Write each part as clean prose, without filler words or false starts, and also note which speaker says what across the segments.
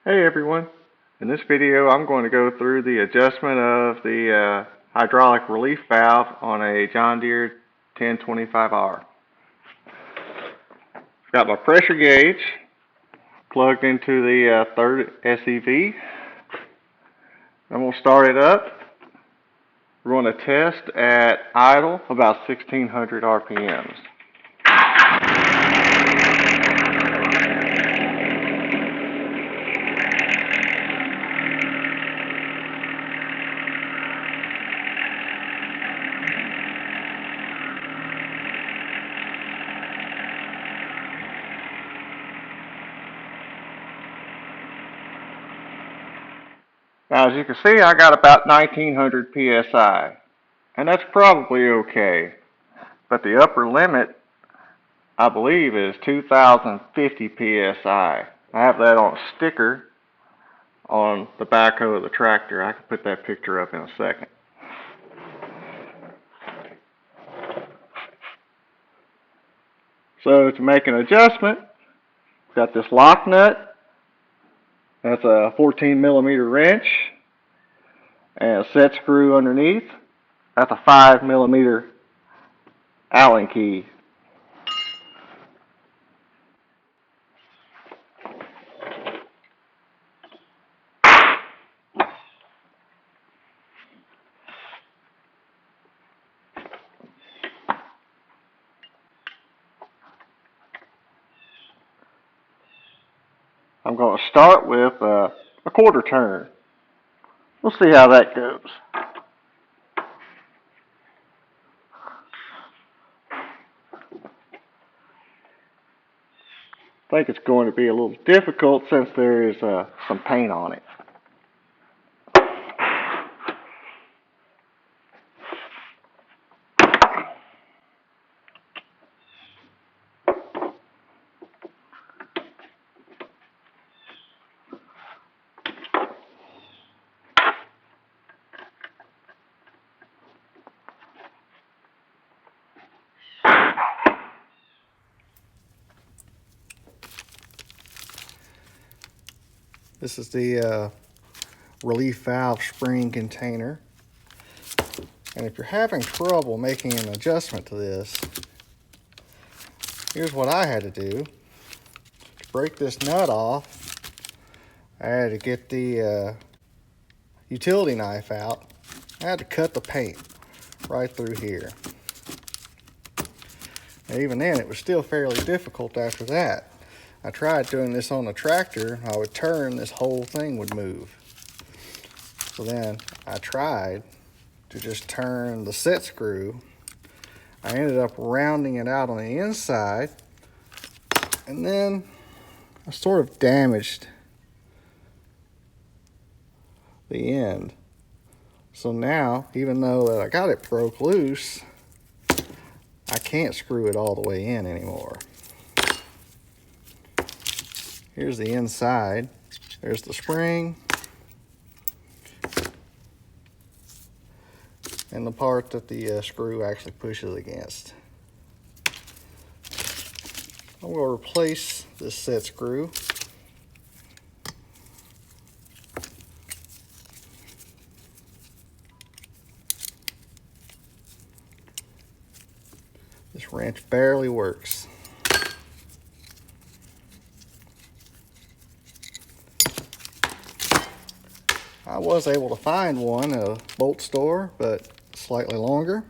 Speaker 1: Hey everyone, in this video I'm going to go through the adjustment of the hydraulic relief valve on a John Deere 1025R. I've got my pressure gauge plugged into the third SEV. I'm going to start it up. We're going to test at idle about 1600 RPMs. Now, as you can see, I got about 1900 PSI, and that's probably okay. But the upper limit, I believe, is 2050 PSI. I have that on a sticker on the backhoe of the tractor. I can put that picture up in a second. So to make an adjustment, got this lock nut. That's a 14 millimeter wrench and a set screw underneath. That's a 5 millimeter Allen key. I'm going to start with a quarter turn. We'll see how that goes. I think it's going to be a little difficult since there is some paint on it. This is the relief valve spring container. And if you're having trouble making an adjustment to this, here's what I had to do. To break this nut off, I had to get the utility knife out. I had to cut the paint right through here. And even then, it was still fairly difficult after that. I tried doing this on the tractor. I would turn, this whole thing would move. So then I tried to just turn the set screw. I ended up rounding it out on the inside, and then I sort of damaged the end. So now, even though I got it broke loose, I can't screw it all the way in anymore. Here's the inside. There's the spring and the part that the screw actually pushes against. I'm going to replace this set screw. This wrench barely works. I was able to find one at a bolt store, but slightly longer.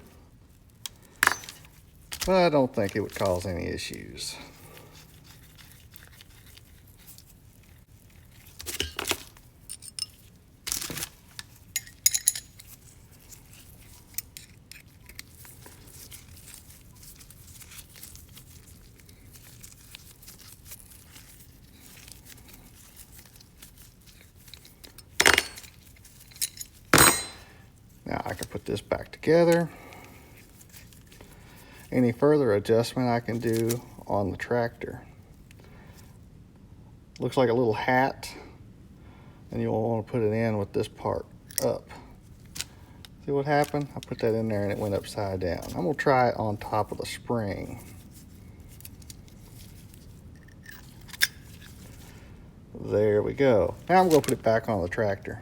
Speaker 1: But I don't think it would cause any issues. Now I can put this back together. Any further adjustment I can do on the tractor. Looks like a little hat, and you'll want to put it in with this part up. See what happened? I put that in there and it went upside down. I'm going to try it on top of the spring. There we go. Now I'm going to put it back on the tractor.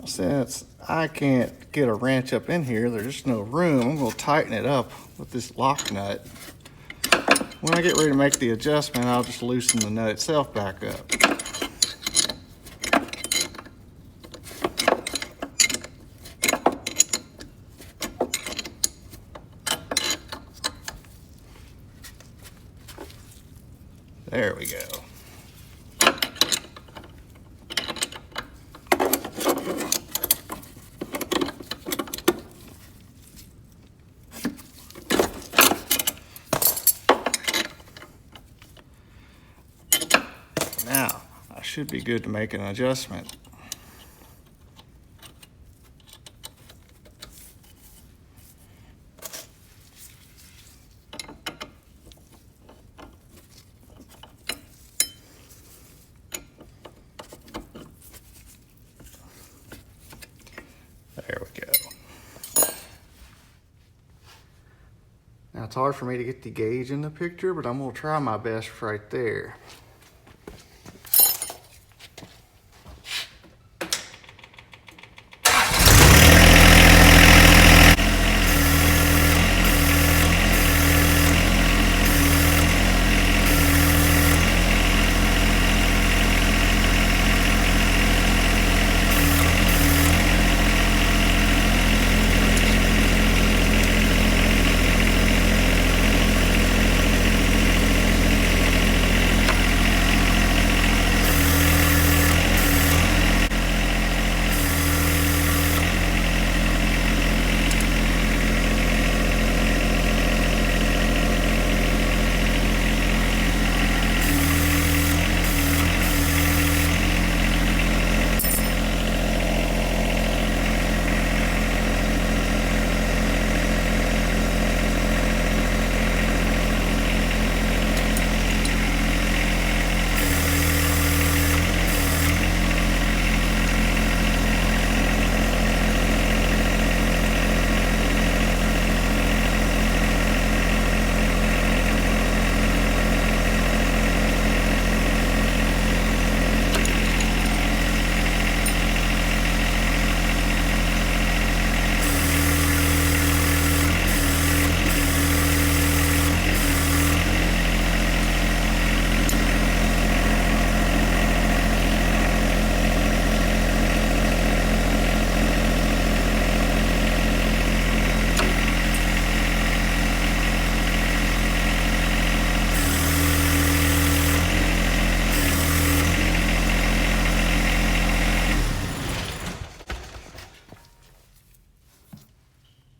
Speaker 1: Since I can't get a wrench up in here, there's just no room, I'm going to tighten it up with this lock nut. When I get ready to make the adjustment, I'll just loosen the nut itself back up. There we go. Now, I should be good to make an adjustment. There we go. Now it's hard for me to get the gauge in the picture, but I'm gonna try my best right there.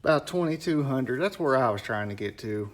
Speaker 1: About 2200, that's where I was trying to get to.